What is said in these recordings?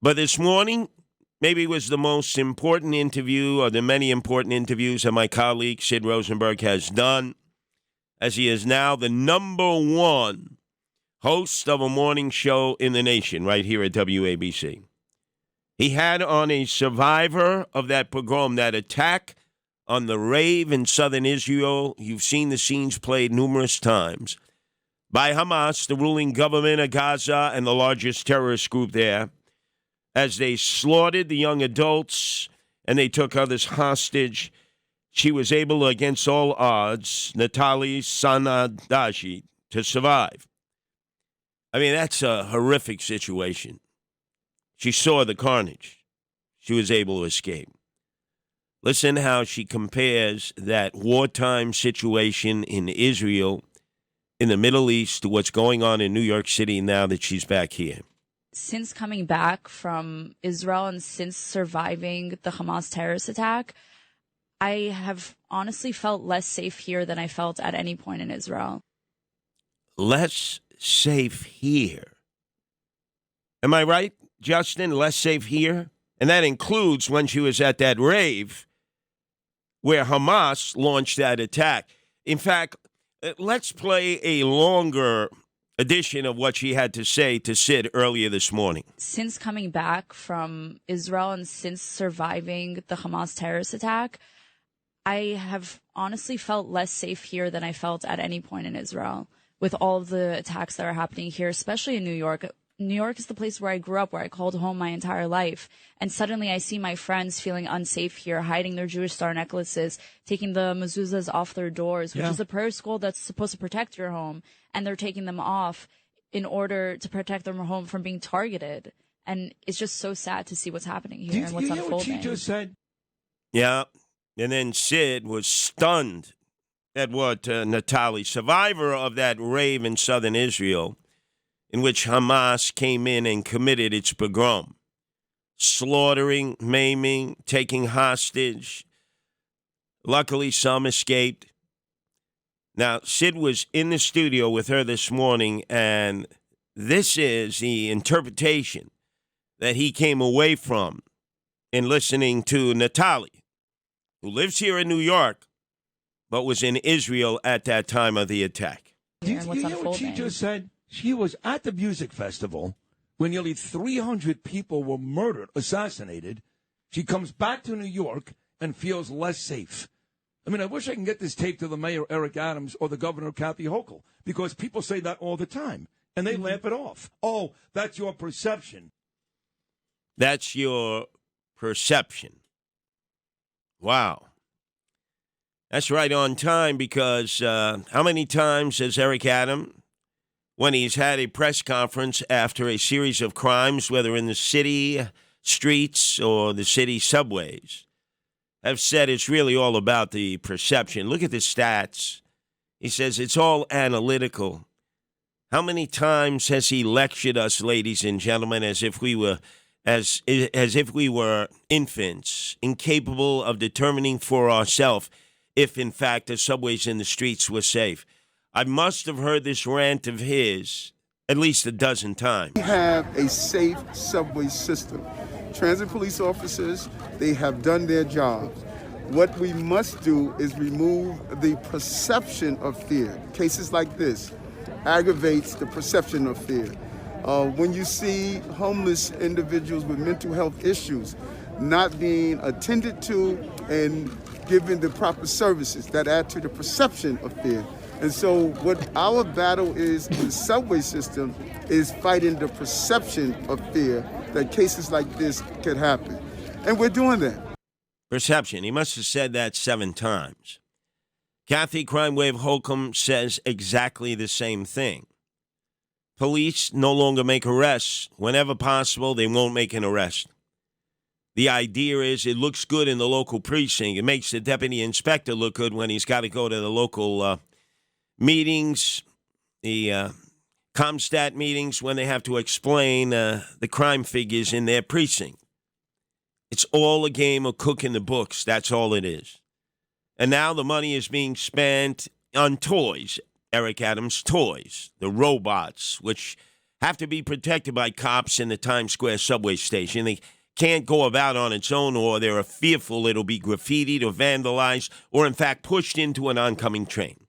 But this morning, maybe it was the most important interview or the many important interviews that my colleague Sid Rosenberg has done, as he is now the number one host of a morning show in the nation right here at WABC. He had on a survivor of that pogrom, that attack on the rave in southern Israel. You've seen the scenes played numerous times by Hamas, the ruling government of Gaza and the largest terrorist group there, as they slaughtered the young adults and they took others hostage. She was able, against all odds, Natali Sanadashi, to survive. I mean, that's a horrific situation. She saw the carnage. She was able to escape. Listen how she compares that wartime situation in Israel, in the Middle East, to what's going on in New York City now that she's back here. Since coming back from Israel and since surviving the Hamas terrorist attack, I have honestly felt less safe here than I felt at any point in Israel. Less safe here. Am I right, Justin? Less safe here? And that includes when she was at that rave where Hamas launched that attack. In fact, let's play a longer edition of what she had to say to Sid earlier this morning. Since coming back from Israel and since surviving the Hamas terrorist attack, I have honestly felt less safe here than I felt at any point in Israel with all of the attacks that are happening here, especially in New York. New York is the place where I grew up, where I called home my entire life. And suddenly I see my friends feeling unsafe here, hiding their Jewish star necklaces, taking the mezuzahs off their doors, which is a prayer school that's supposed to protect your home. And they're taking them off in order to protect their home from being targeted. And it's just so sad to see what's happening here and what's unfolding. What she just said? Yeah. And then Sid was stunned at what Natali, survivor of that rave in southern Israel, in which Hamas came in and committed its pogrom, slaughtering, maiming, taking hostage. Luckily, some escaped. Now, Sid was in the studio with her this morning, and this is the interpretation that he came away from in listening to Natali, who lives here in New York, but was in Israel at that time of the attack. You know what she just said? She was at the music festival when nearly 300 people were murdered, assassinated. She comes back to New York and feels less safe. I mean, I wish I can get this tape to the mayor, Eric Adams, or the governor, Kathy Hochul, because people say that all the time, and they laugh it off. Oh, that's your perception. That's your perception. Wow. That's right on time, because how many times has Eric Adams, when he's had a press conference after a series of crimes, whether in the city streets or the city subways, have said it's really all about the perception. Look at the stats. He says it's all analytical. How many times has he lectured us, ladies and gentlemen, as if we were infants, incapable of determining for ourselves if, in fact, the subways and the streets were safe? I must have heard this rant of his at least a dozen times. We have a safe subway system. Transit police officers, they have done their jobs. What we must do is remove the perception of fear. Cases like this aggravates the perception of fear. When you see homeless individuals with mental health issues not being attended to and given the proper services, that add to the perception of fear. And so what our battle is in the subway system is fighting the perception of fear that cases like this could happen. And we're doing that. Perception. He must have said that 7 times. Kathy Crime Wave Holcomb says exactly the same thing. Police no longer make arrests. Whenever possible, they won't make an arrest. The idea is it looks good in the local precinct. It makes the deputy inspector look good when he's got to go to the local meetings, the Comstat meetings, when they have to explain the crime figures in their precinct. It's all a game of cooking the books. That's all it is. And now the money is being spent on toys, Eric Adams toys, the robots, which have to be protected by cops in the Times Square subway station. They can't go about on its own, or they're fearful it'll be graffitied or vandalized or, in fact, pushed into an oncoming train.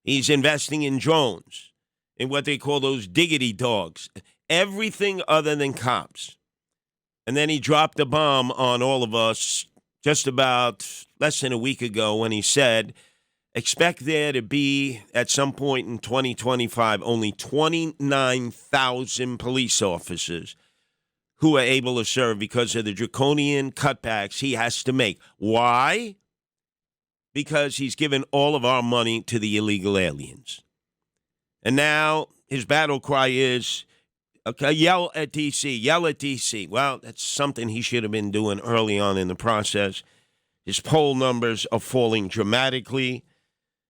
He's investing in drones, in what they call those diggity dogs, everything other than cops. And then he dropped a bomb on all of us just about less than a week ago when he said, expect there to be, at some point in 2025, only 29,000 police officers who are able to serve because of the draconian cutbacks he has to make. Why? Because he's given all of our money to the illegal aliens. And now his battle cry is, okay, yell at D.C., yell at D.C. Well, that's something he should have been doing early on in the process. His poll numbers are falling dramatically.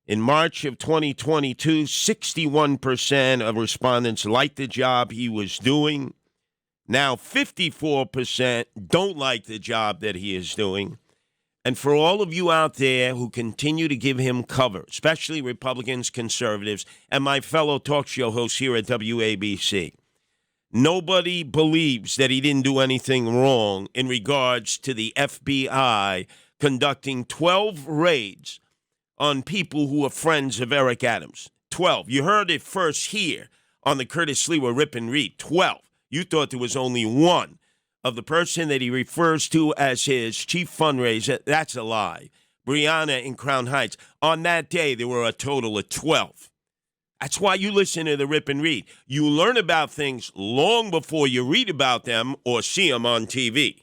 In March of 2022, 61% of respondents liked the job he was doing. Now 54% don't like the job that he is doing. And for all of you out there who continue to give him cover, especially Republicans, conservatives, and my fellow talk show hosts here at WABC, nobody believes that he didn't do anything wrong in regards to the FBI conducting 12 raids on people who are friends of Eric Adams. 12. You heard it first here on the Curtis Sliwa Rip and Read. 12. You thought there was only one of the person that he refers to as his chief fundraiser. That's a lie. Brianna in Crown Heights. On that day, there were a total of 12. That's why you listen to the Rip and Read. You learn about things long before you read about them or see them on TV.